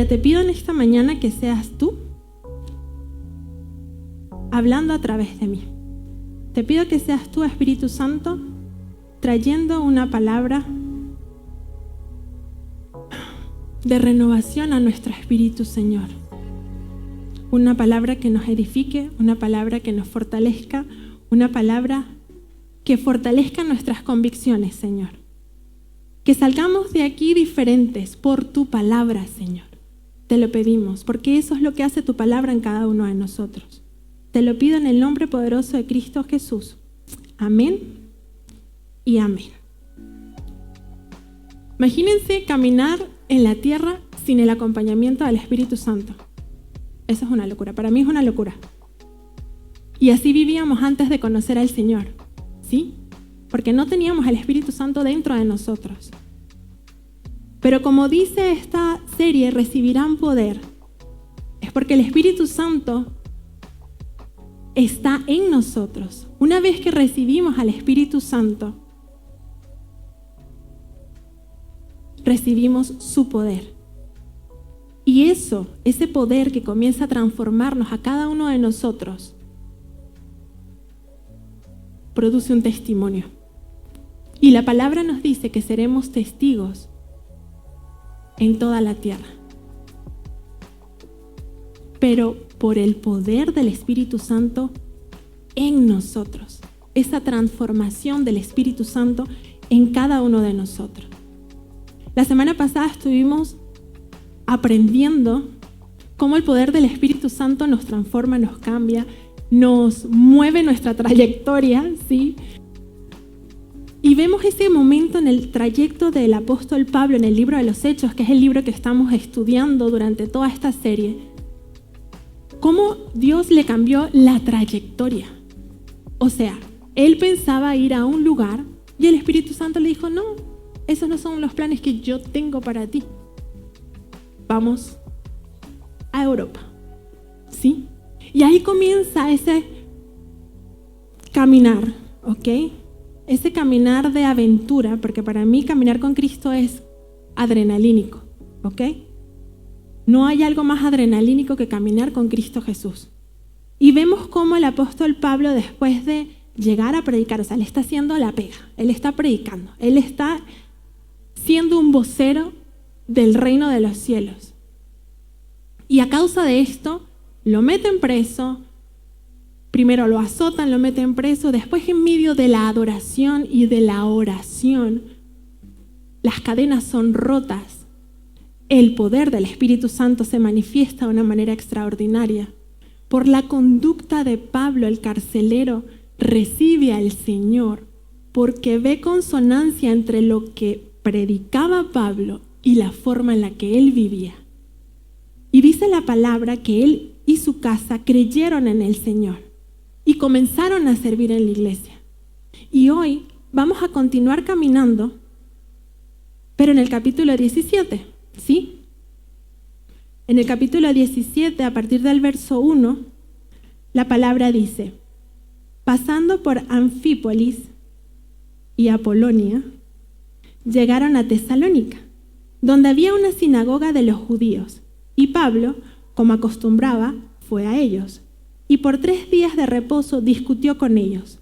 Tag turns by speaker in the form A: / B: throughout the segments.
A: te pido en esta mañana que seas tú hablando a través de mí. Te pido que seas tú, Espíritu Santo, trayendo una palabra de renovación a nuestro espíritu, Señor. Una palabra que nos edifique, una palabra que nos fortalezca, una palabra que fortalezca nuestras convicciones, Señor. Que salgamos de aquí diferentes por tu palabra, Señor. Te lo pedimos, porque eso es lo que hace tu palabra en cada uno de nosotros. Te lo pido en el nombre poderoso de Cristo Jesús. Amén y amén. Imagínense caminar en la tierra sin el acompañamiento del Espíritu Santo. Eso es una locura. Para mí es una locura. Y así vivíamos antes de conocer al Señor, ¿sí? Porque no teníamos el Espíritu Santo dentro de nosotros. Pero como dice esta serie, recibirán poder, es porque el Espíritu Santo está en nosotros. Una vez que recibimos al Espíritu Santo, recibimos su poder. Y ese poder que comienza a transformarnos a cada uno de nosotros, produce un testimonio. Y la palabra nos dice que seremos testigos en toda la tierra. Pero por el poder del Espíritu Santo en nosotros. Esa transformación del Espíritu Santo en cada uno de nosotros. La semana pasada estuvimos aprendiendo cómo el poder del Espíritu Santo nos transforma, nos cambia, nos mueve nuestra trayectoria, ¿sí? Y vemos ese momento en el trayecto del apóstol Pablo en el libro de los Hechos, que es el libro que estamos estudiando durante toda esta serie, cómo Dios le cambió la trayectoria. O sea, él pensaba ir a un lugar y el Espíritu Santo le dijo, no, esos no son los planes que yo tengo para ti. Vamos a Europa, ¿sí? Y ahí comienza ese caminar, ¿ok? Ese caminar de aventura, porque para mí caminar con Cristo es adrenalínico, ¿ok? No hay algo más adrenalínico que caminar con Cristo Jesús. Y vemos cómo el apóstol Pablo, después de llegar a predicar, o sea, él está haciendo la pega, él está predicando, él está siendo un vocero del reino de los cielos. Y a causa de esto, lo meten preso, primero lo azotan, lo meten preso, después en medio de la adoración y de la oración, las cadenas son rotas. El poder del Espíritu Santo se manifiesta de una manera extraordinaria. Por la conducta de Pablo, el carcelero recibe al Señor porque ve consonancia entre lo que predicaba Pablo y la forma en la que él vivía. Y dice la palabra que él y su casa creyeron en el Señor y comenzaron a servir en la iglesia. Y hoy vamos a continuar caminando, pero en el capítulo 17, ¿sí? En el capítulo 17, a partir del verso 1, la palabra dice, pasando por Anfípolis y Apolonia, llegaron a Tesalónica, donde había una sinagoga de los judíos, y Pablo, como acostumbraba, fue a ellos, y por 3 días de reposo discutió con ellos,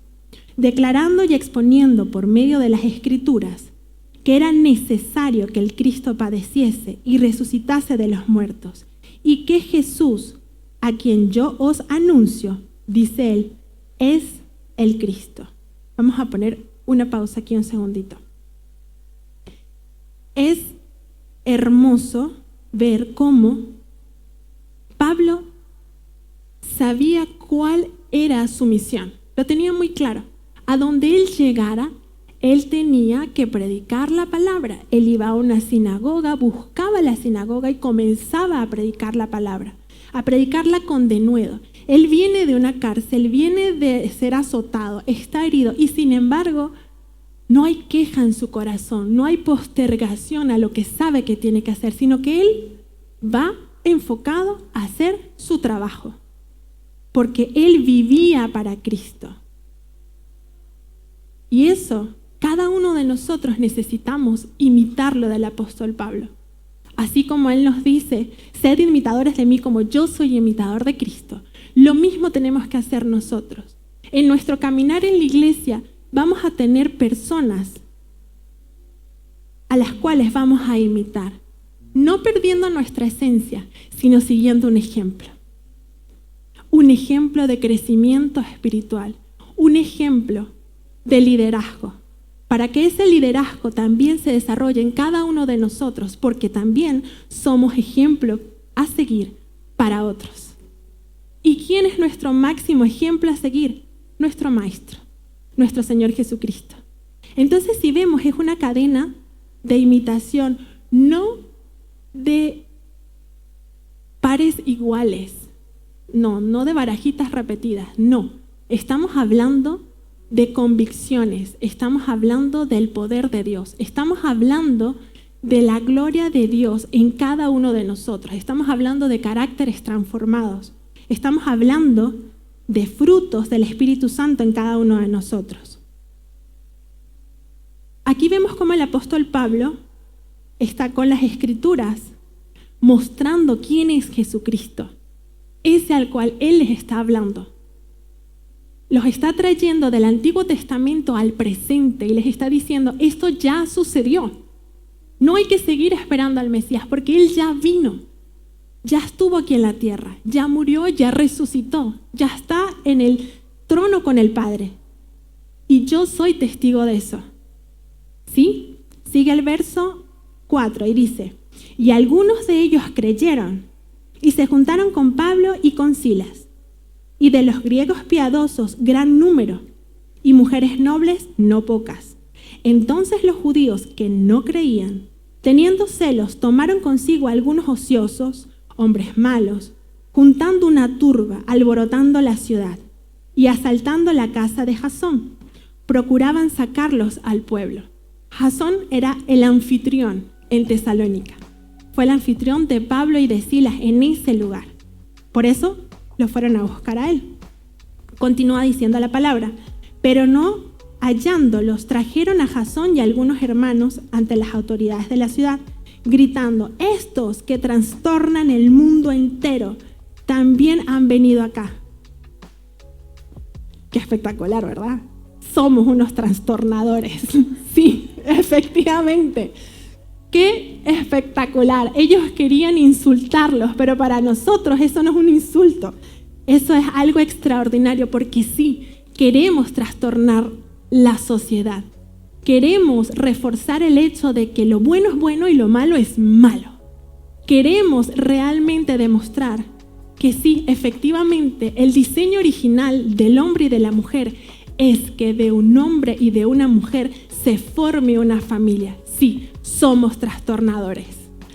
A: declarando y exponiendo por medio de las Escrituras que era necesario que el Cristo padeciese y resucitase de los muertos, y que Jesús, a quien yo os anuncio, dice él, es el Cristo. Vamos a poner una pausa aquí un segundito. Es hermoso ver cómo Pablo sabía cuál era su misión. Lo tenía muy claro. A donde él llegara, él tenía que predicar la palabra. Él iba a una sinagoga, buscaba la sinagoga y comenzaba a predicar la palabra, a predicarla con denuedo. Él viene de una cárcel, viene de ser azotado, está herido y sin embargo no hay queja en su corazón, no hay postergación a lo que sabe que tiene que hacer, sino que él va enfocado a hacer su trabajo, porque él vivía para Cristo. Y eso, cada uno de nosotros necesitamos imitarlo del apóstol Pablo. así como Él nos dice, sed imitadores de mí como yo soy imitador de Cristo, lo mismo tenemos que hacer nosotros. En nuestro caminar en la iglesia vamos a tener personas a las cuales vamos a imitar, no perdiendo nuestra esencia, sino siguiendo un ejemplo de crecimiento espiritual, un ejemplo de liderazgo, para que ese liderazgo también se desarrolle en cada uno de nosotros, porque también somos ejemplo a seguir para otros. ¿Y quién es nuestro máximo ejemplo a seguir? Nuestro Maestro, nuestro Señor Jesucristo. Entonces, si vemos, es una cadena de imitación, no de pares iguales, no de barajitas repetidas, no. Estamos hablando de convicciones, estamos hablando del poder de Dios, estamos hablando de la gloria de Dios en cada uno de nosotros, estamos hablando de caracteres transformados, estamos hablando de frutos del Espíritu Santo en cada uno de nosotros. Aquí vemos cómo el apóstol Pablo está con las Escrituras mostrando quién es Jesucristo, ese al cual Él les está hablando. Los está trayendo del Antiguo Testamento al presente y les está diciendo, esto ya sucedió. No hay que seguir esperando al Mesías porque Él ya vino, ya estuvo aquí en la tierra, ya murió, ya resucitó, ya está en el trono con el Padre. Y yo soy testigo de eso. ¿Sí? Sigue el verso 4 y dice, y algunos de ellos creyeron y se juntaron con Pablo y con Silas. Y de los griegos piadosos, gran número, y mujeres nobles, no pocas. Entonces los judíos que no creían, teniendo celos, tomaron consigo a algunos ociosos, hombres malos, juntando una turba, alborotando la ciudad y asaltando la casa de Jasón. Procuraban sacarlos al pueblo. Jasón era el anfitrión en Tesalónica. Fue el anfitrión de Pablo y de Silas en ese lugar. Por eso lo fueron a buscar a él. Continúa diciendo la palabra, pero no hallándolos, trajeron a Jasón y a algunos hermanos ante las autoridades de la ciudad, gritando, estos que trastornan el mundo entero, también han venido acá. Qué espectacular, ¿verdad? Somos unos trastornadores. Sí, efectivamente. Qué espectacular. Ellos querían insultarlos, pero para nosotros eso no es un insulto. Eso es algo extraordinario porque sí, queremos trastornar la sociedad. Queremos reforzar el hecho de que lo bueno es bueno y lo malo es malo. Queremos realmente demostrar que sí, efectivamente, el diseño original del hombre y de la mujer es que de un hombre y de una mujer se forme una familia. Sí, somos trastornadores,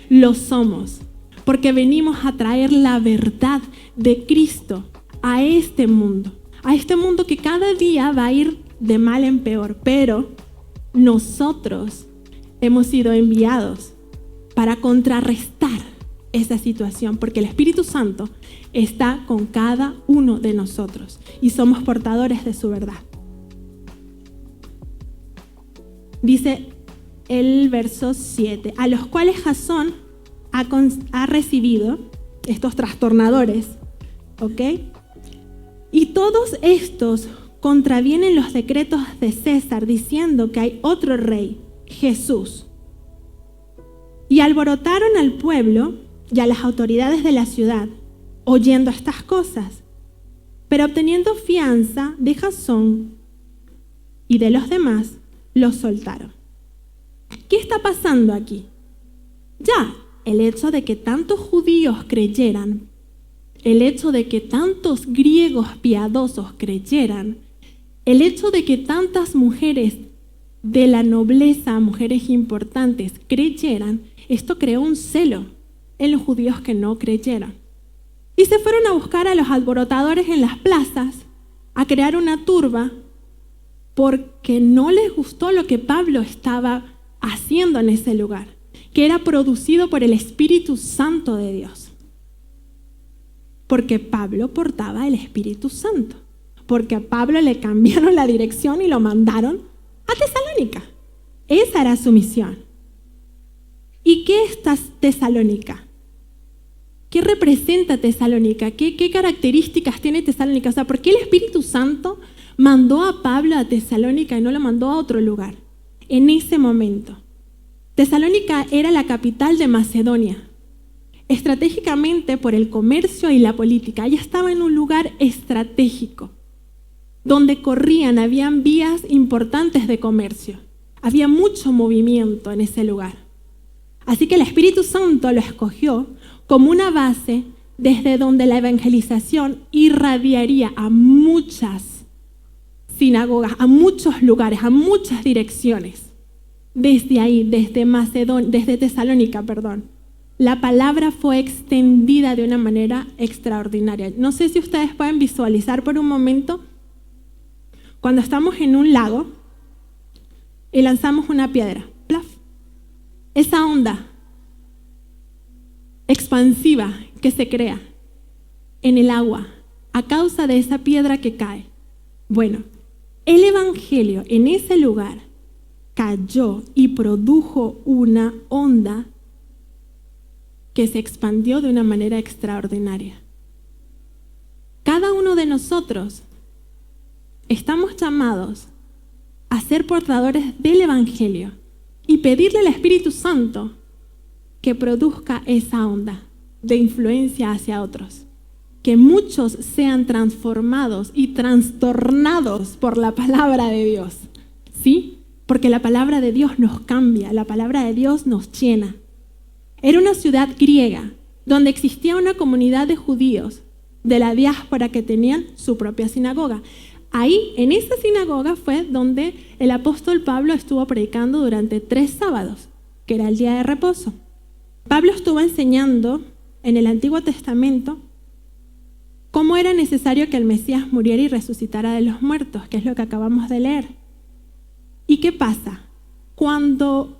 A: lo somos, porque venimos a traer la verdad de Cristo a este mundo que cada día va a ir de mal en peor, pero nosotros hemos sido enviados para contrarrestar esa situación, porque el Espíritu Santo está con cada uno de nosotros y somos portadores de su verdad. Dice el verso 7, a los cuales Jasón ha recibido, estos trastornadores, ¿ok? Y todos estos contravienen los decretos de César diciendo que hay otro rey, Jesús. Y alborotaron al pueblo y a las autoridades de la ciudad, oyendo estas cosas, pero obteniendo fianza de Jasón y de los demás, los soltaron. ¿Qué está pasando aquí? Ya, el hecho de que tantos judíos creyeran, el hecho de que tantos griegos piadosos creyeran, el hecho de que tantas mujeres de la nobleza, mujeres importantes, creyeran, esto creó un celo en los judíos que no creyeron. Y se fueron a buscar a los alborotadores en las plazas, a crear una turba, porque no les gustó lo que Pablo estaba haciendo en ese lugar, que era producido por el Espíritu Santo de Dios. Porque Pablo portaba el Espíritu Santo. Porque a Pablo le cambiaron la dirección y lo mandaron a Tesalónica. Esa era su misión. ¿Y qué es Tesalónica? ¿Qué representa Tesalónica? ¿Qué características tiene Tesalónica? O sea, ¿por qué el Espíritu Santo mandó a Pablo a Tesalónica y no lo mandó a otro lugar en ese momento? Tesalónica era la capital de Macedonia. Estratégicamente, por el comercio y la política, ella estaba en un lugar estratégico, donde habían vías importantes de comercio. Había mucho movimiento en ese lugar. Así que el Espíritu Santo lo escogió como una base desde donde la evangelización irradiaría a muchas sinagogas, a muchos lugares, a muchas direcciones. Desde ahí, desde Tesalónica, la palabra fue extendida de una manera extraordinaria. No sé si ustedes pueden visualizar por un momento cuando estamos en un lago y lanzamos una piedra. ¡Plaf! Esa onda expansiva que se crea en el agua a causa de esa piedra que cae. Bueno, el evangelio en ese lugar cayó y produjo una onda que se expandió de una manera extraordinaria. Cada uno de nosotros estamos llamados a ser portadores del evangelio y pedirle al Espíritu Santo que produzca esa onda de influencia hacia otros. Que muchos sean transformados y trastornados por la palabra de Dios. ¿Sí? Porque la palabra de Dios nos cambia, la palabra de Dios nos llena. Era una ciudad griega donde existía una comunidad de judíos de la diáspora que tenían su propia sinagoga. Ahí, en esa sinagoga, fue donde el apóstol Pablo estuvo predicando durante 3 sábados, que era el día de reposo. Pablo estuvo enseñando en el Antiguo Testamento cómo era necesario que el Mesías muriera y resucitara de los muertos, que es lo que acabamos de leer. ¿Y qué pasa? Cuando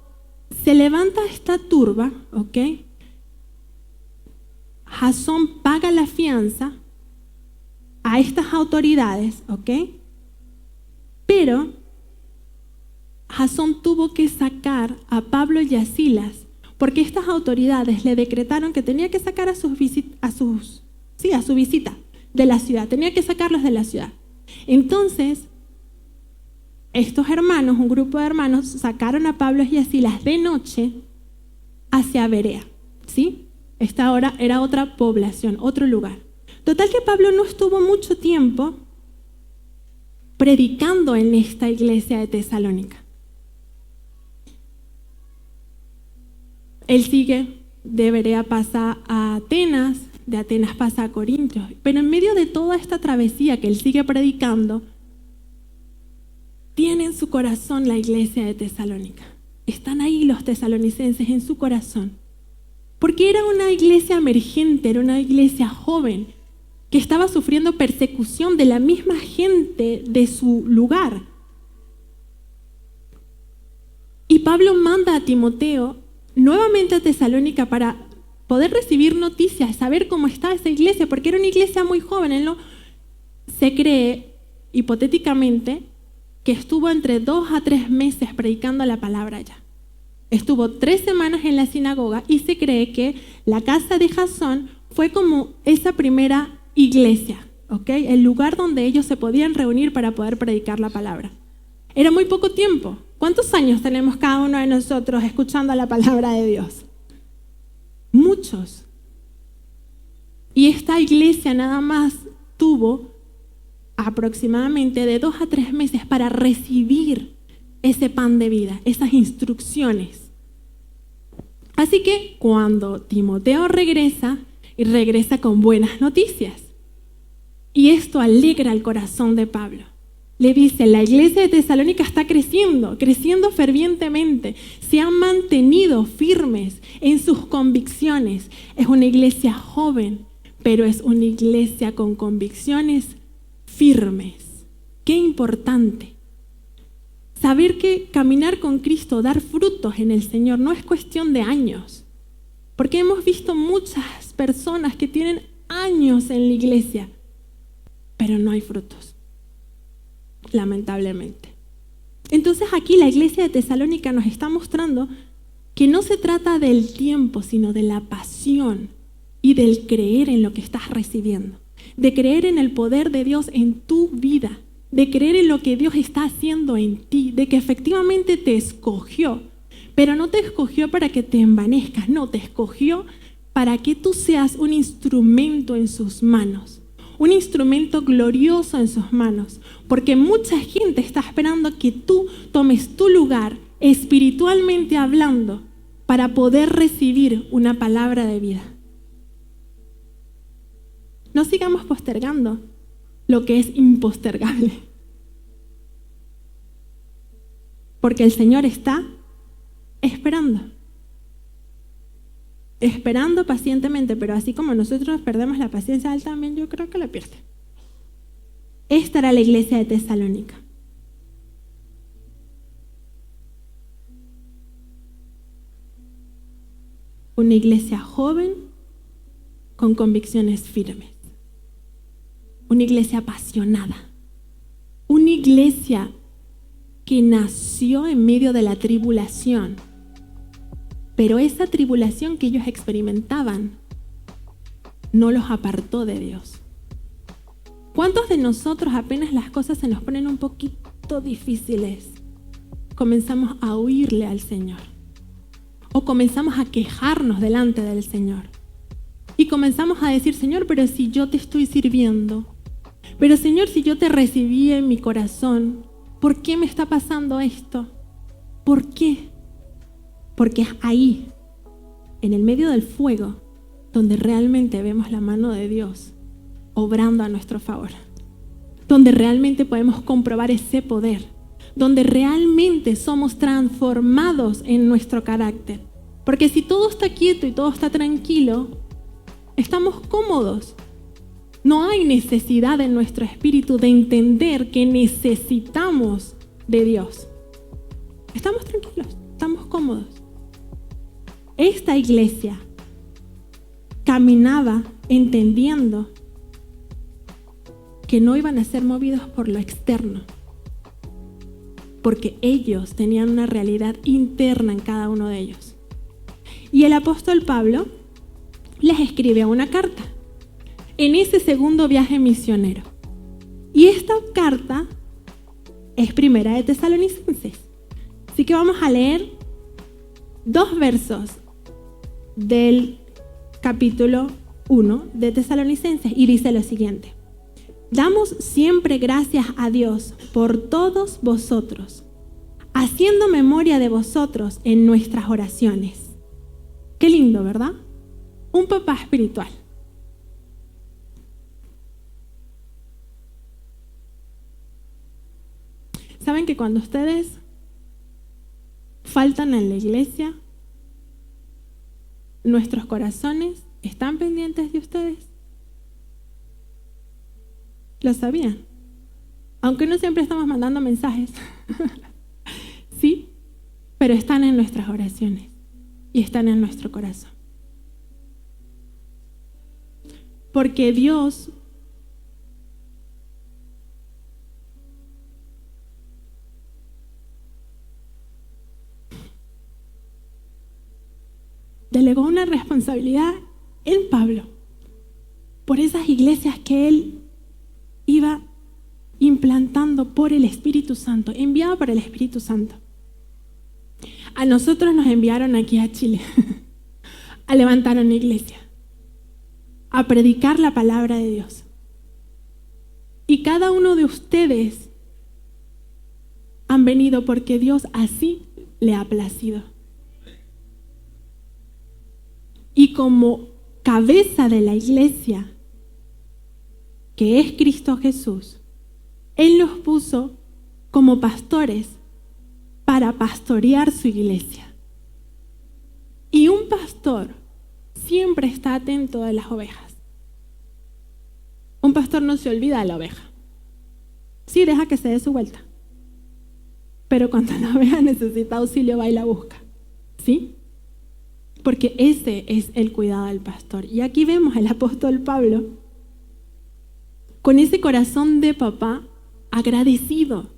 A: se levanta esta turba, ¿ok? Jasón paga la fianza a estas autoridades, ¿ok? Pero Jasón tuvo que sacar a Pablo y a Silas porque estas autoridades le decretaron que tenía que sacar a su visita de la ciudad, tenía que sacarlos de la ciudad. Entonces, estos hermanos, un grupo de hermanos, sacaron a Pablo y a Silas de noche hacia Berea, ¿sí? Esta ahora era otra población, otro lugar. Total que Pablo no estuvo mucho tiempo predicando en esta iglesia de Tesalónica. Él sigue, de Berea pasa a Atenas, de Atenas pasa a Corintios, pero en medio de toda esta travesía que él sigue predicando, tiene en su corazón la iglesia de Tesalónica. Están ahí los tesalonicenses en su corazón, porque era una iglesia emergente, era una iglesia joven, que estaba sufriendo persecución de la misma gente de su lugar. Y Pablo manda a Timoteo nuevamente a Tesalónica para poder recibir noticias, saber cómo está esa iglesia, porque era una iglesia muy joven. Él no se cree, hipotéticamente, que estuvo entre 2 a 3 meses predicando la palabra ya. Estuvo 3 semanas en la sinagoga y se cree que la casa de Jasón fue como esa primera iglesia, ¿ok? El lugar donde ellos se podían reunir para poder predicar la palabra. Era muy poco tiempo. ¿Cuántos años tenemos cada uno de nosotros escuchando la palabra de Dios? Muchos. Y esta iglesia nada más tuvo aproximadamente de 2 a 3 meses para recibir ese pan de vida, esas instrucciones. Así que cuando Timoteo regresa, y regresa con buenas noticias. Y esto alegra el corazón de Pablo. Le dice, la iglesia de Tesalónica está creciendo fervientemente. Se han mantenido firmes en sus convicciones. Es una iglesia joven, pero es una iglesia con convicciones firmes. Qué importante. Saber que caminar con Cristo, dar frutos en el Señor, no es cuestión de años. Porque hemos visto muchas personas que tienen años en la iglesia, pero no hay frutos, lamentablemente. Entonces aquí la iglesia de Tesalónica nos está mostrando que no se trata del tiempo, sino de la pasión y del creer en lo que estás recibiendo, de creer en el poder de Dios en tu vida, de creer en lo que Dios está haciendo en ti, de que efectivamente te escogió, pero no te escogió para que te envanezcas, no, te escogió para que tú seas un instrumento en sus manos, un instrumento glorioso en sus manos, porque mucha gente está esperando que tú tomes tu lugar espiritualmente hablando para poder recibir una palabra de vida. No sigamos postergando lo que es impostergable, porque el Señor está esperando pacientemente, pero así como nosotros perdemos la paciencia, Él también yo creo que la pierde. Esta era la iglesia de Tesalónica. Una iglesia joven con convicciones firmes. Una iglesia apasionada. Una iglesia que nació en medio de la tribulación. Pero esa tribulación que ellos experimentaban no los apartó de Dios. ¿Cuántos de nosotros apenas las cosas se nos ponen un poquito difíciles, comenzamos a huirle al Señor? O comenzamos a quejarnos delante del Señor. Y comenzamos a decir, Señor, pero si yo te estoy sirviendo, pero Señor, si yo te recibí en mi corazón, ¿por qué me está pasando esto? ¿Por qué? Porque es ahí, en el medio del fuego, donde realmente vemos la mano de Dios obrando a nuestro favor. Donde realmente podemos comprobar ese poder. Donde realmente somos transformados en nuestro carácter. Porque si todo está quieto y todo está tranquilo, estamos cómodos. No hay necesidad en nuestro espíritu de entender que necesitamos de Dios. Estamos tranquilos, estamos cómodos. Esta iglesia caminaba entendiendo que no iban a ser movidos por lo externo, porque ellos tenían una realidad interna en cada uno de ellos. Y el apóstol Pablo les escribe una carta en ese segundo viaje misionero. Y esta carta es primera de Tesalonicenses. Así que vamos a leer 2 versos del capítulo 1 de Tesalonicenses y dice lo siguiente: damos siempre gracias a Dios por todos vosotros, haciendo memoria de vosotros en nuestras oraciones. Qué lindo, ¿verdad? Un papá espiritual. ¿Saben que cuando ustedes faltan en la iglesia, nuestros corazones están pendientes de ustedes? ¿Lo sabían? Aunque no siempre estamos mandando mensajes, ¿sí? Pero están en nuestras oraciones y están en nuestro corazón. Porque Dios delegó una responsabilidad en Pablo por esas iglesias que él iba implantando por el Espíritu Santo, enviado por el Espíritu Santo. A nosotros nos enviaron aquí a Chile a levantar una iglesia, a predicar la palabra de Dios. Y cada uno de ustedes han venido porque Dios así le ha placido. Y como cabeza de la iglesia, que es Cristo Jesús, Él nos puso como pastores para pastorear su iglesia. Y un pastor siempre está atento a las ovejas. Un pastor no se olvida de la oveja. Sí, deja que se dé su vuelta. Pero cuando la oveja necesita auxilio, va y la busca. ¿Sí? Porque ese es el cuidado del pastor. Y aquí vemos al apóstol Pablo con ese corazón de papá agradecido.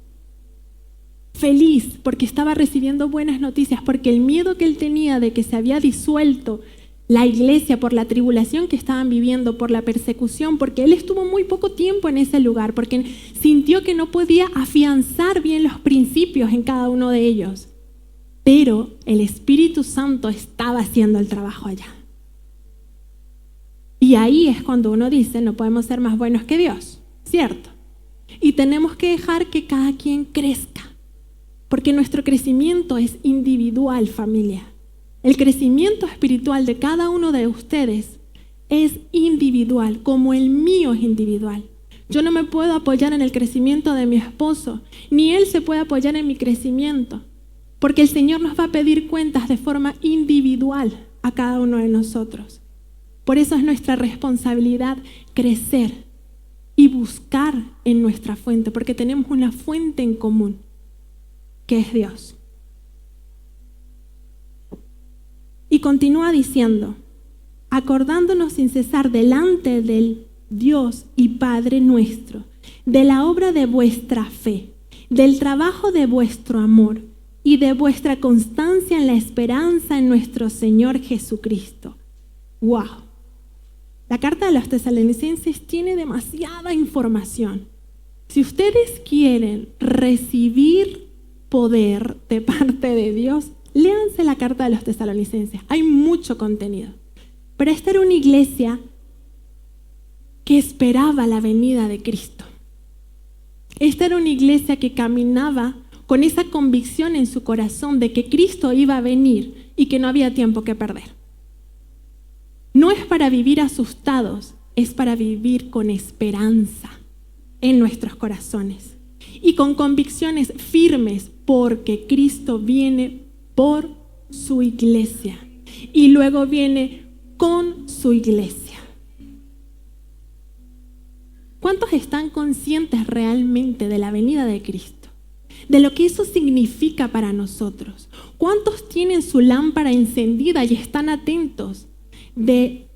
A: feliz porque estaba recibiendo buenas noticias, porque el miedo que él tenía de que se había disuelto la iglesia por la tribulación que estaban viviendo, por la persecución, porque él estuvo muy poco tiempo en ese lugar, porque sintió que no podía afianzar bien los principios en cada uno de ellos. Pero el Espíritu Santo estaba haciendo el trabajo allá. Y ahí es cuando uno dice, no podemos ser más buenos que Dios, ¿cierto? Y tenemos que dejar que cada quien crezca, porque nuestro crecimiento es individual, familia. El crecimiento espiritual de cada uno de ustedes es individual, como el mío es individual. Yo no me puedo apoyar en el crecimiento de mi esposo, ni él se puede apoyar en mi crecimiento, porque el Señor nos va a pedir cuentas de forma individual a cada uno de nosotros. Por eso es nuestra responsabilidad crecer y buscar en nuestra fuente, porque tenemos una fuente en común, que es Dios. Y continúa diciendo, acordándonos sin cesar delante del Dios y Padre nuestro, de la obra de vuestra fe, del trabajo de vuestro amor y de vuestra constancia en la esperanza en nuestro Señor Jesucristo. ¡Wow! La carta de los Tesalonicenses tiene demasiada información. Si ustedes quieren recibir poder de parte de Dios, léanse la carta de los Tesalonicenses. Hay mucho contenido. Pero esta era una iglesia que esperaba la venida de Cristo. Esta era una iglesia que caminaba con esa convicción en su corazón de que Cristo iba a venir y que no había tiempo que perder. No es para vivir asustados, es para vivir con esperanza en nuestros corazones y con convicciones firmes, porque Cristo viene por su iglesia y luego viene con su iglesia. ¿Cuántos están conscientes realmente de la venida de Cristo? De lo que eso significa para nosotros. ¿Cuántos tienen su lámpara encendida y están atentos de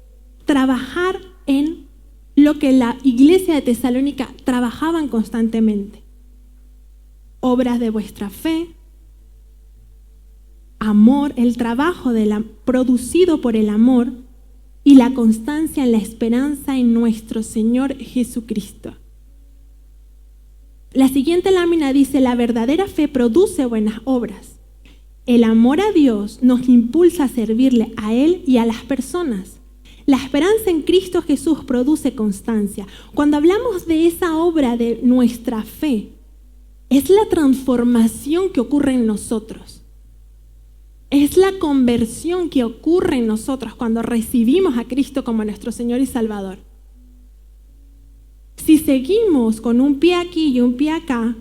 A: trabajar en lo que la iglesia de Tesalónica trabajaban constantemente? Obras de vuestra fe, amor, el trabajo producido por el amor y la constancia en la esperanza en nuestro Señor Jesucristo. La siguiente lámina dice, la verdadera fe produce buenas obras. El amor a Dios nos impulsa a servirle a Él y a las personas. La esperanza en Cristo Jesús produce constancia. Cuando hablamos de esa obra de nuestra fe, es la transformación que ocurre en nosotros. Es la conversión que ocurre en nosotros cuando recibimos a Cristo como nuestro Señor y Salvador. Si seguimos con un pie aquí y un pie acá,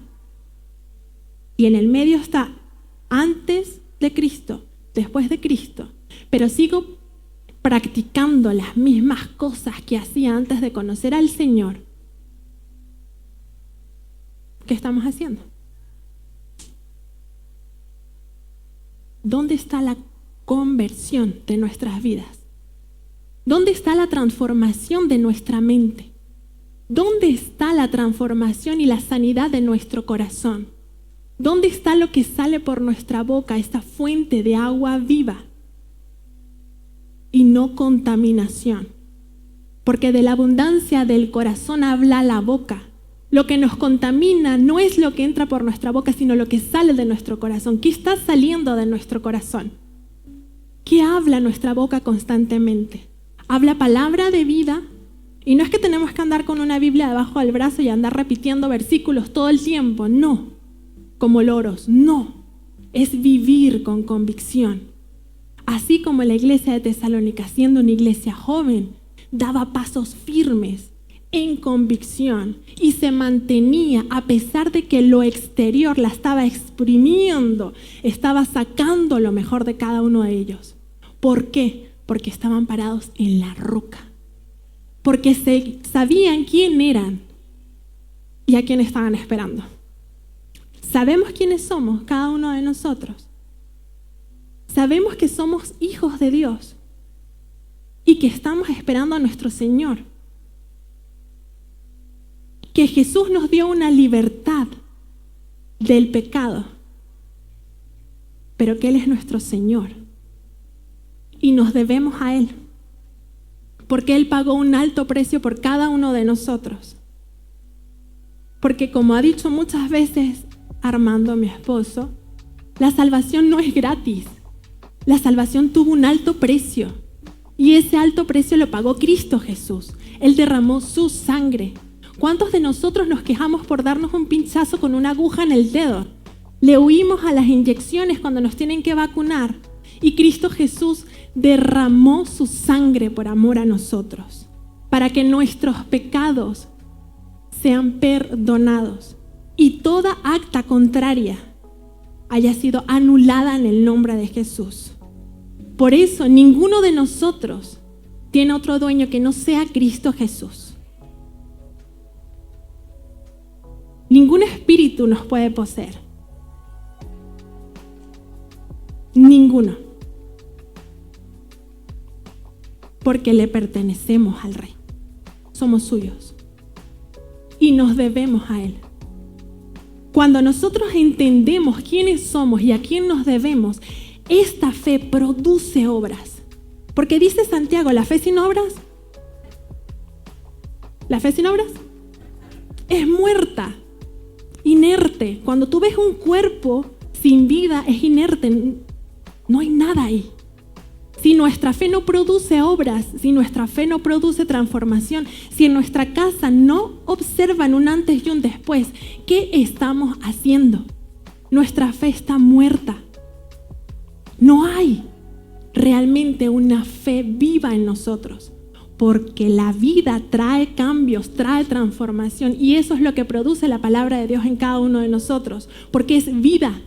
A: y en el medio está antes de Cristo, después de Cristo, pero sigo practicando las mismas cosas que hacía antes de conocer al Señor, ¿qué estamos haciendo? ¿Dónde está la conversión de nuestras vidas? ¿Dónde está la transformación de nuestra mente? ¿Dónde está la transformación y la sanidad de nuestro corazón? ¿Dónde está lo que sale por nuestra boca, esta fuente de agua viva? Y no contaminación. Porque de la abundancia del corazón habla la boca. Lo que nos contamina no es lo que entra por nuestra boca, sino lo que sale de nuestro corazón. ¿Qué está saliendo de nuestro corazón? ¿Qué habla nuestra boca constantemente? ¿Habla palabra de vida? Y no es que tenemos que andar con una Biblia debajo del brazo y andar repitiendo versículos todo el tiempo, no, como loros, no. Es vivir con convicción. Así como la iglesia de Tesalónica, siendo una iglesia joven, daba pasos firmes en convicción y se mantenía a pesar de que lo exterior la estaba exprimiendo, estaba sacando lo mejor de cada uno de ellos. ¿Por qué? Porque estaban parados en la roca. Porque sabían quién eran y a quién estaban esperando. Sabemos quiénes somos, cada uno de nosotros. Sabemos que somos hijos de Dios y que estamos esperando a nuestro Señor. Que Jesús nos dio una libertad del pecado pero que Él es nuestro Señor y nos debemos a Él, porque Él pagó un alto precio por cada uno de nosotros. Porque como ha dicho muchas veces Armando, mi esposo, la salvación no es gratis. La salvación tuvo un alto precio y ese alto precio lo pagó Cristo Jesús. Él derramó su sangre. ¿Cuántos de nosotros nos quejamos por darnos un pinchazo con una aguja en el dedo? Le huimos a las inyecciones cuando nos tienen que vacunar y Cristo Jesús derramó su sangre por amor a nosotros, para que nuestros pecados sean perdonados y toda acta contraria haya sido anulada en el nombre de Jesús. Por eso ninguno de nosotros tiene otro dueño que no sea Cristo Jesús. Ningún espíritu nos puede poseer. Ninguno. Porque le pertenecemos al Rey. Somos suyos. Y nos debemos a Él. Cuando nosotros entendemos quiénes somos y a quién nos debemos, esta fe produce obras. Porque dice Santiago, ¿la fe sin obras? ¿La fe sin obras? Es muerta, inerte. Cuando tú ves un cuerpo sin vida, es inerte. No hay nada ahí. Si nuestra fe no produce obras, si nuestra fe no produce transformación, si en nuestra casa no observan un antes y un después, ¿qué estamos haciendo? Nuestra fe está muerta. No hay realmente una fe viva en nosotros, porque la vida trae cambios, trae transformación, y eso es lo que produce la palabra de Dios en cada uno de nosotros, porque es vida.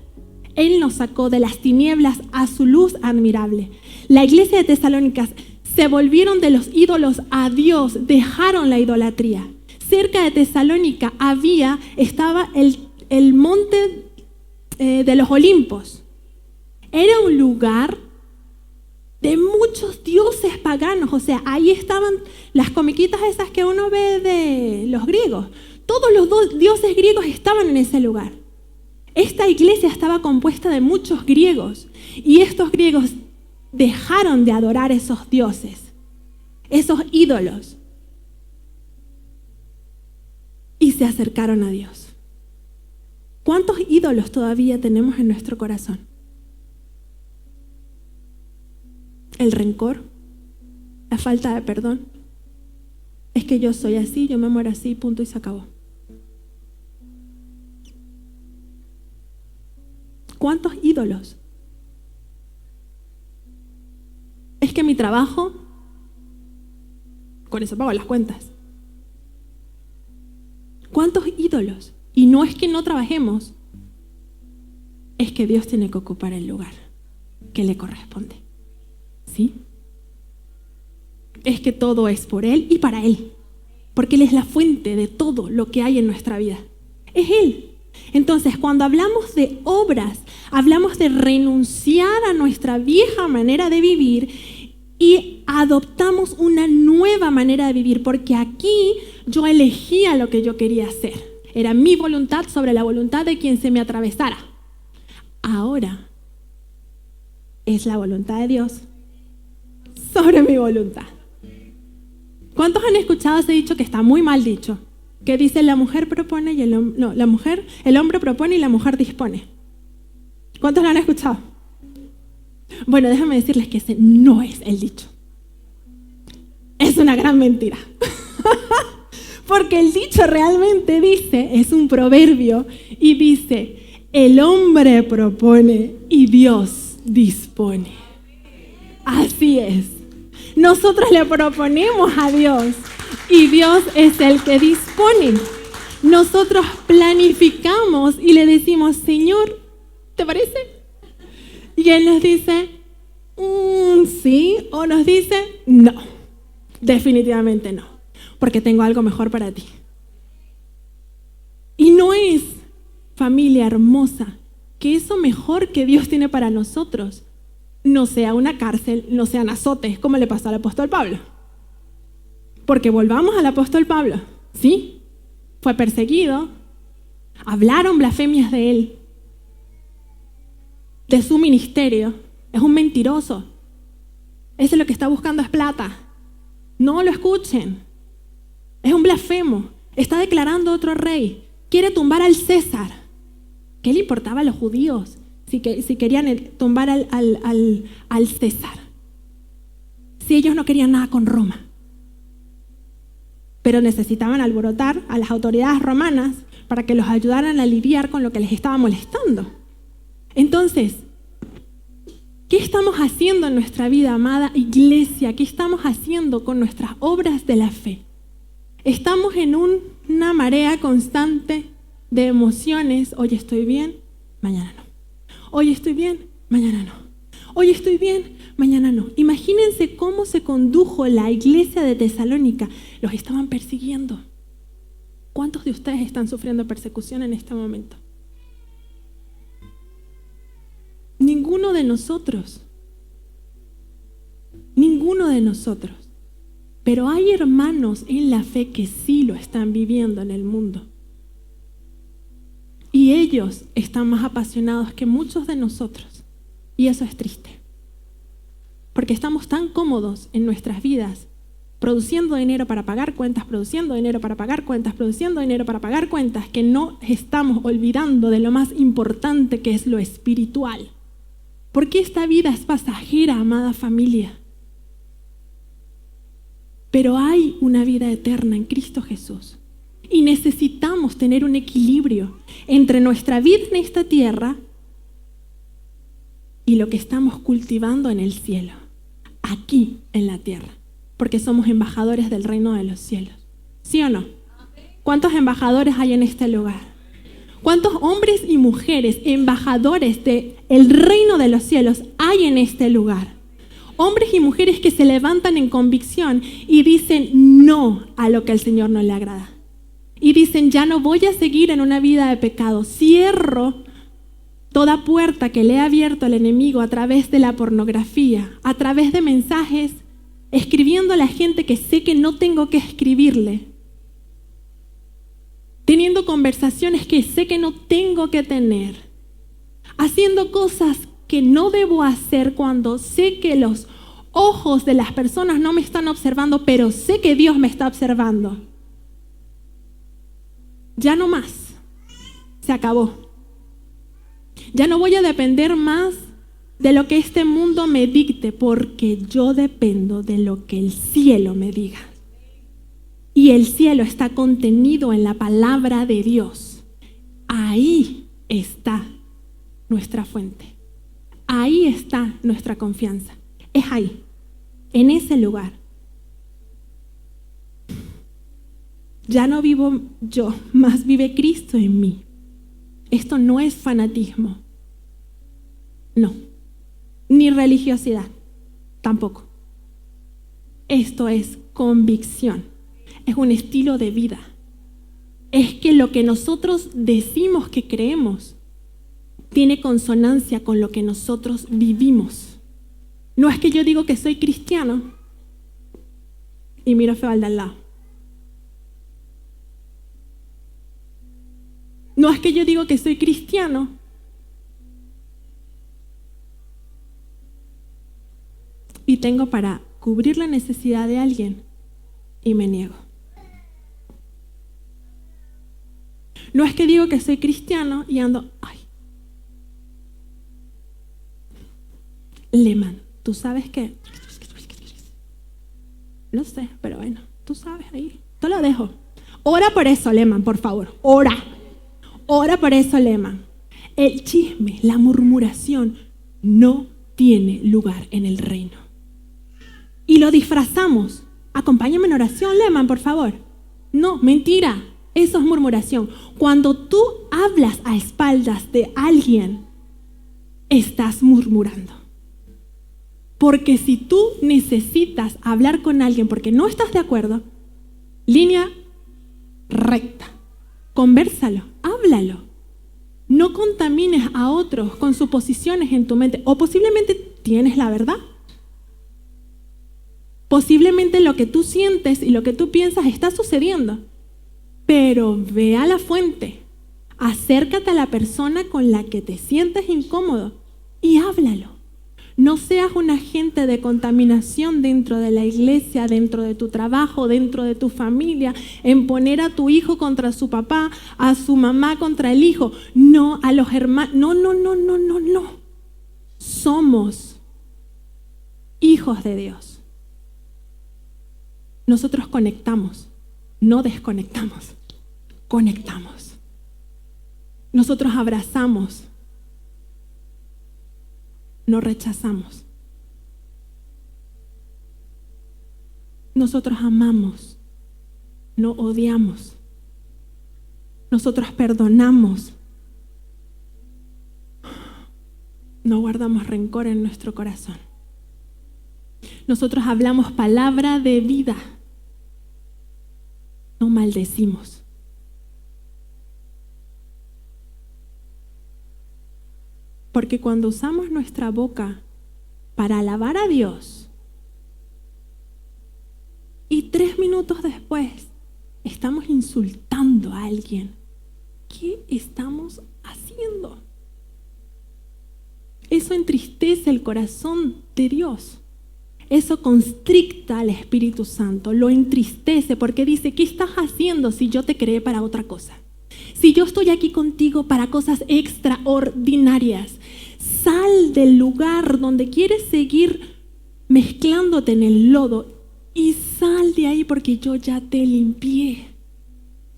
A: Él nos sacó de las tinieblas a su luz admirable. La iglesia de Tesalónica se volvieron de los ídolos a Dios, dejaron la idolatría. Cerca de Tesalónica estaba el monte de los Olimpos. Era un lugar de muchos dioses paganos. O sea, ahí estaban las comiquitas esas que uno ve de los griegos. Todos los dioses griegos estaban en ese lugar. Esta iglesia estaba compuesta de muchos griegos y estos griegos dejaron de adorar esos dioses, esos ídolos, y se acercaron a Dios. ¿Cuántos ídolos todavía tenemos en nuestro corazón? El rencor, la falta de perdón. Es que yo soy así, yo me muero así, punto y se acabó. ¿Cuántos ídolos? Es que mi trabajo, con eso pago las cuentas. ¿Cuántos ídolos? Y no es que no trabajemos, es que Dios tiene que ocupar el lugar que le corresponde. ¿Sí? Es que todo es por Él y para Él, porque Él es la fuente de todo lo que hay en nuestra vida. Es Él. Entonces, cuando hablamos de obras, hablamos de renunciar a nuestra vieja manera de vivir y adoptamos una nueva manera de vivir, porque aquí yo elegía lo que yo quería hacer. Era mi voluntad sobre la voluntad de quien se me atravesara. Ahora es la voluntad de Dios sobre mi voluntad. ¿Cuántos han escuchado ese dicho que está muy mal dicho? Que dice la mujer propone y el hombre propone y la mujer dispone. ¿Cuántos lo han escuchado? Bueno, déjame decirles que ese no es el dicho. Es una gran mentira. Porque el dicho realmente dice, es un proverbio, y dice, el hombre propone y Dios dispone. Así es. Nosotros le proponemos a Dios y Dios es el que dispone. Nosotros planificamos y le decimos, Señor, ¿te parece? Y Él nos dice, sí, o nos dice, no, definitivamente no, porque tengo algo mejor para ti. Y no es, familia hermosa, que eso mejor que Dios tiene para nosotros no sea una cárcel, no sean azotes, como le pasó al apóstol Pablo. Porque volvamos al apóstol Pablo, ¿sí? Fue perseguido, hablaron blasfemias de él. de su ministerio, es un mentiroso. Ese lo que está buscando es plata. No lo escuchen. Es un blasfemo. Está declarando otro rey. Quiere tumbar al César. ¿Qué le importaba a los judíos si querían tumbar al César? Si ellos no querían nada con Roma. Pero necesitaban alborotar a las autoridades romanas para que los ayudaran a lidiar con lo que les estaba molestando. Entonces, ¿qué estamos haciendo en nuestra vida, amada iglesia? ¿Qué estamos haciendo con nuestras obras de la fe? Estamos en una marea constante de emociones. Hoy estoy bien, mañana no. Hoy estoy bien, mañana no. Hoy estoy bien, mañana no. Imagínense cómo se condujo la iglesia de Tesalónica. Los estaban persiguiendo. ¿Cuántos de ustedes están sufriendo persecución en este momento? Ninguno de nosotros. Ninguno de nosotros. Pero hay hermanos en la fe que sí lo están viviendo en el mundo. Y ellos están más apasionados que muchos de nosotros. Y eso es triste. Porque estamos tan cómodos en nuestras vidas, produciendo dinero para pagar cuentas, produciendo dinero para pagar cuentas, produciendo dinero para pagar cuentas, que no estamos olvidando de lo más importante que es lo espiritual. Porque esta vida es pasajera, amada familia. Pero hay una vida eterna en Cristo Jesús. Y necesitamos tener un equilibrio entre nuestra vida en esta tierra y lo que estamos cultivando en el cielo, aquí en la tierra, porque somos embajadores del reino de los cielos. ¿Sí o no? ¿Cuántos embajadores hay en este lugar? ¿Cuántos hombres y mujeres embajadores del reino de los cielos hay en este lugar? Hombres y mujeres que se levantan en convicción y dicen no a lo que al Señor no le agrada. Y dicen, ya no voy a seguir en una vida de pecado. Cierro toda puerta que le ha abierto el enemigo a través de la pornografía, a través de mensajes, escribiendo a la gente que sé que no tengo que escribirle, teniendo conversaciones que sé que no tengo que tener, haciendo cosas que no debo hacer cuando sé que los ojos de las personas no me están observando, pero sé que Dios me está observando. Ya no más. Se acabó. Ya no voy a depender más de lo que este mundo me dicte, porque yo dependo de lo que el cielo me diga. Y el cielo está contenido en la palabra de Dios. Ahí está nuestra fuente. Ahí está nuestra confianza. Es ahí, en ese lugar. Ya no vivo yo, más vive Cristo en mí. Esto no es fanatismo. No. Ni religiosidad. Tampoco. Esto es convicción. Es un estilo de vida. Es que lo que nosotros decimos que creemos tiene consonancia con lo que nosotros vivimos. No es que yo digo que soy cristiano y miro feo al de al lado. No es que yo digo que soy cristiano y tengo para cubrir la necesidad de alguien y me niego. No es que digo que soy cristiano y ando, Lehman, ¿tú sabes qué? No sé, pero bueno, tú sabes ahí. Te lo dejo. Ora por eso, Lehman, por favor. Ora por eso, Lehman. El chisme, la murmuración no tiene lugar en el reino. Y lo disfrazamos. Acompáñame en oración, Lehman, por favor. No, mentira. Eso es murmuración. Cuando tú hablas a espaldas de alguien, estás murmurando. Porque si tú necesitas hablar con alguien porque no estás de acuerdo, línea recta, convérsalo, háblalo. No contamines a otros con suposiciones en tu mente. O posiblemente tienes la verdad. Posiblemente lo que tú sientes y lo que tú piensas está sucediendo. Pero ve a la fuente. Acércate a la persona con la que te sientes incómodo y háblalo. No seas un agente de contaminación dentro de la iglesia, dentro de tu trabajo, dentro de tu familia, en poner a tu hijo contra su papá, a su mamá contra el hijo. No, a los hermanos. No. Somos hijos de Dios. Nosotros conectamos, no desconectamos. Conectamos. Nosotros abrazamos, no rechazamos. Nosotros amamos, no odiamos. Nosotros perdonamos, no guardamos rencor en nuestro corazón. Nosotros hablamos palabra de vida, no maldecimos. Porque cuando usamos nuestra boca para alabar a Dios y 3 minutos después estamos insultando a alguien, ¿qué estamos haciendo? Eso entristece el corazón de Dios. Eso constricta al Espíritu Santo, lo entristece porque dice, ¿qué estás haciendo si yo te creé para otra cosa? Si yo estoy aquí contigo para cosas extraordinarias, sal del lugar donde quieres seguir mezclándote en el lodo y sal de ahí porque yo ya te limpié.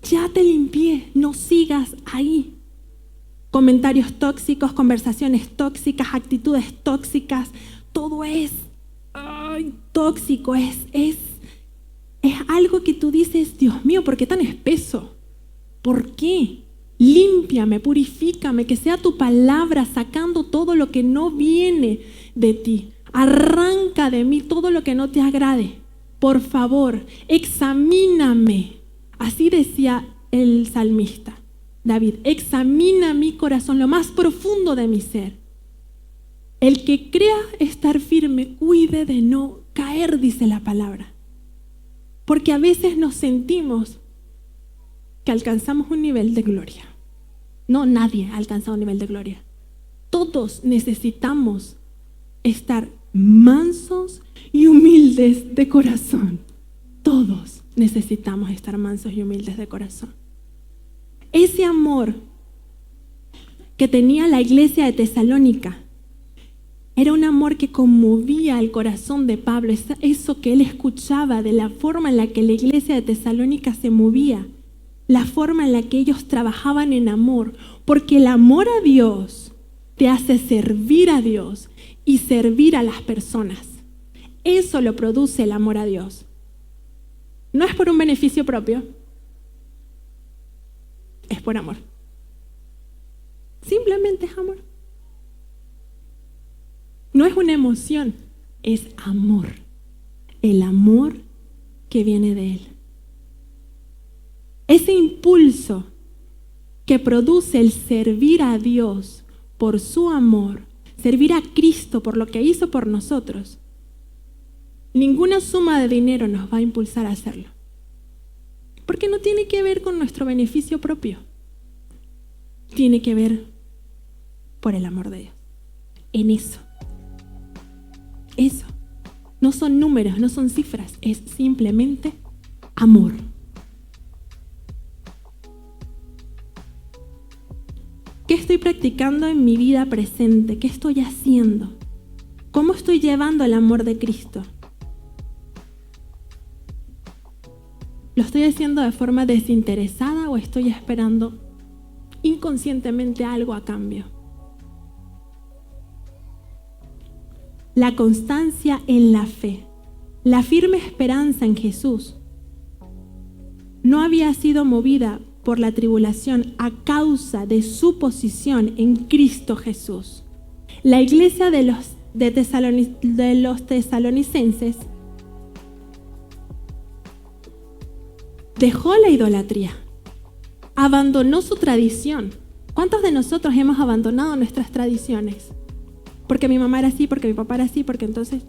A: Ya te limpié, no sigas ahí. Comentarios tóxicos, conversaciones tóxicas, actitudes tóxicas, todo es tóxico, es algo que tú dices, Dios mío, ¿por qué tan espeso? ¿Por qué? Límpiame, purifícame, que sea tu palabra sacando todo lo que no viene de ti. Arranca de mí todo lo que no te agrade. Por favor, examíname. Así decía el salmista David, examina mi corazón, lo más profundo de mi ser. El que crea estar firme, cuide de no caer, dice la palabra. Porque a veces nos sentimos que alcanzamos un nivel de gloria. No, nadie ha alcanzado un nivel de gloria. Todos necesitamos estar mansos y humildes de corazón. Todos necesitamos estar mansos y humildes de corazón. Ese amor que tenía la iglesia de Tesalónica era un amor que conmovía el corazón de Pablo. Eso que él escuchaba de la forma en la que la iglesia de Tesalónica se movía, la forma en la que ellos trabajaban en amor, porque el amor a Dios te hace servir a Dios y servir a las personas. Eso lo produce el amor a Dios. No es por un beneficio propio, es por amor. Simplemente es amor. No es una emoción, es amor. El amor que viene de Él. Ese impulso que produce el servir a Dios por su amor, servir a Cristo por lo que hizo por nosotros, ninguna suma de dinero nos va a impulsar a hacerlo. Porque no tiene que ver con nuestro beneficio propio. Tiene que ver por el amor de Dios. En eso. Eso. No son números, no son cifras, es simplemente amor. ¿Qué estoy practicando en mi vida presente? ¿Qué estoy haciendo? ¿Cómo estoy llevando el amor de Cristo? ¿Lo estoy haciendo de forma desinteresada o estoy esperando inconscientemente algo a cambio? La constancia en la fe, la firme esperanza en Jesús, no había sido movida por la tribulación a causa de su posición en Cristo Jesús. La iglesia de los tesalonicenses dejó la idolatría, abandonó su tradición. ¿Cuántos de nosotros hemos abandonado nuestras tradiciones? Porque mi mamá era así, porque mi papá era así, porque entonces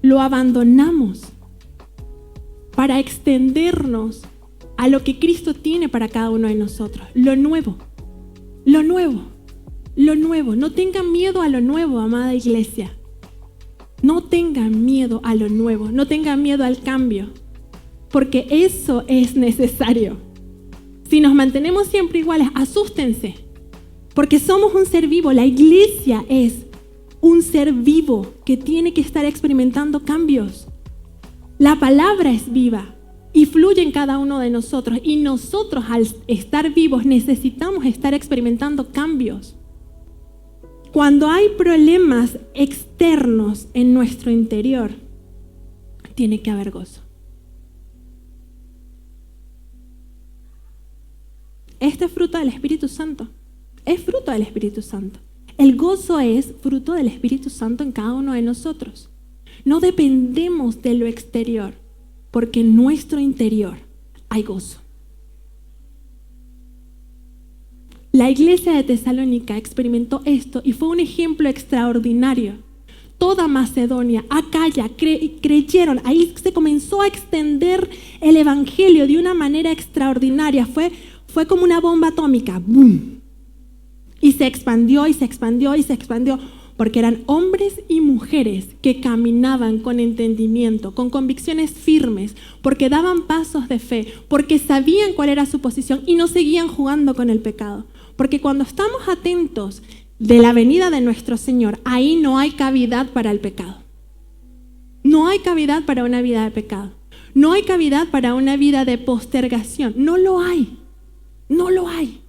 A: lo abandonamos para extendernos a lo que Cristo tiene para cada uno de nosotros. Lo nuevo lo nuevo. No tengan miedo a lo nuevo, amada iglesia. No tengan miedo a lo nuevo. No tengan miedo al cambio. Porque eso es necesario. Si nos mantenemos siempre iguales, asústense. Porque somos un ser vivo. La iglesia es un ser vivo que tiene que estar experimentando cambios. La palabra es viva y fluye en cada uno de nosotros. Y nosotros, al estar vivos, necesitamos estar experimentando cambios. Cuando hay problemas externos en nuestro interior, tiene que haber gozo. Este es fruto del Espíritu Santo. Es fruto del Espíritu Santo. El gozo es fruto del Espíritu Santo en cada uno de nosotros. No dependemos de lo exterior, porque en nuestro interior hay gozo. La iglesia de Tesalónica experimentó esto y fue un ejemplo extraordinario. Toda Macedonia, Acaya, creyeron. Ahí se comenzó a extender el evangelio de una manera extraordinaria. Fue como una bomba atómica. ¡Bum! Y se expandió y se expandió y se expandió. Porque eran hombres y mujeres que caminaban con entendimiento, con convicciones firmes, porque daban pasos de fe, porque sabían cuál era su posición y no seguían jugando con el pecado. Porque cuando estamos atentos de la venida de nuestro Señor, ahí no hay cavidad para el pecado. No hay cavidad para una vida de pecado. No hay cavidad para una vida de postergación. No lo hay. No lo hay.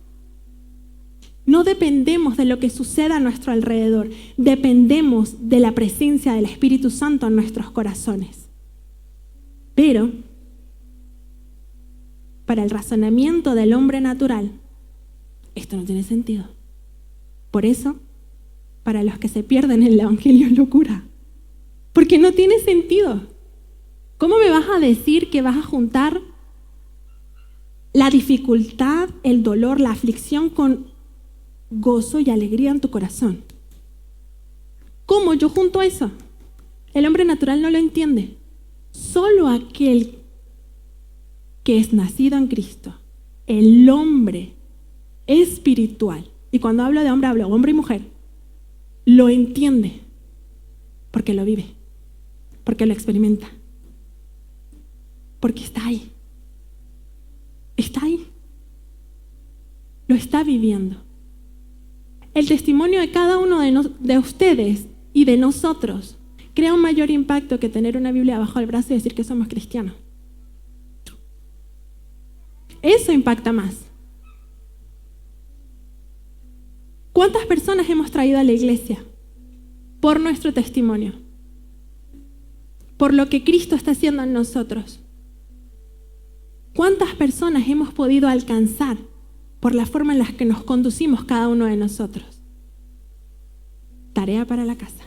A: No dependemos de lo que suceda a nuestro alrededor. Dependemos de la presencia del Espíritu Santo en nuestros corazones. Pero, para el razonamiento del hombre natural, esto no tiene sentido. Por eso, para los que se pierden el evangelio es locura. Porque no tiene sentido. ¿Cómo me vas a decir que vas a juntar la dificultad, el dolor, la aflicción con gozo y alegría en tu corazón? ¿Cómo yo junto eso? El hombre natural no lo entiende. Solo aquel que es nacido en Cristo, el hombre espiritual, y cuando hablo de hombre, hablo hombre y mujer, lo entiende porque lo vive, porque lo experimenta, porque está ahí. Está ahí. Lo está viviendo. El testimonio de cada uno de ustedes y de nosotros crea un mayor impacto que tener una Biblia bajo el brazo y decir que somos cristianos. Eso impacta más. ¿Cuántas personas hemos traído a la iglesia? Por nuestro testimonio. Por lo que Cristo está haciendo en nosotros. ¿Cuántas personas hemos podido alcanzar por la forma en la que nos conducimos cada uno de nosotros? Tarea para la casa.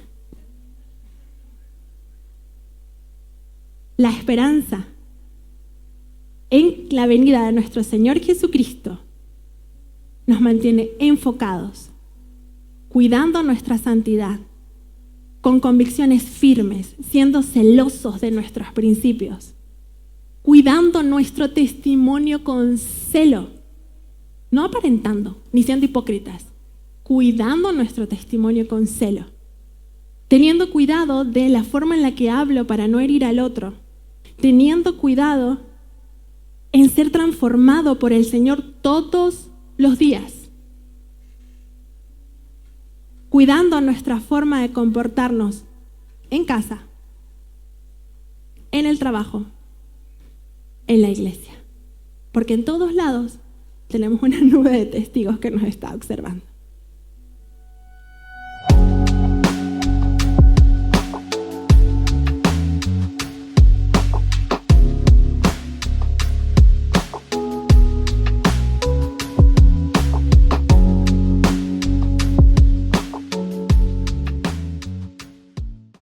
A: La esperanza en la venida de nuestro Señor Jesucristo nos mantiene enfocados, cuidando nuestra santidad, con convicciones firmes, siendo celosos de nuestros principios, cuidando nuestro testimonio con celo, no aparentando, ni siendo hipócritas, cuidando nuestro testimonio con celo, teniendo cuidado de la forma en la que hablo para no herir al otro, teniendo cuidado en ser transformado por el Señor todos los días, cuidando nuestra forma de comportarnos en casa, en el trabajo, en la iglesia, porque en todos lados tenemos una nube de testigos que nos está observando.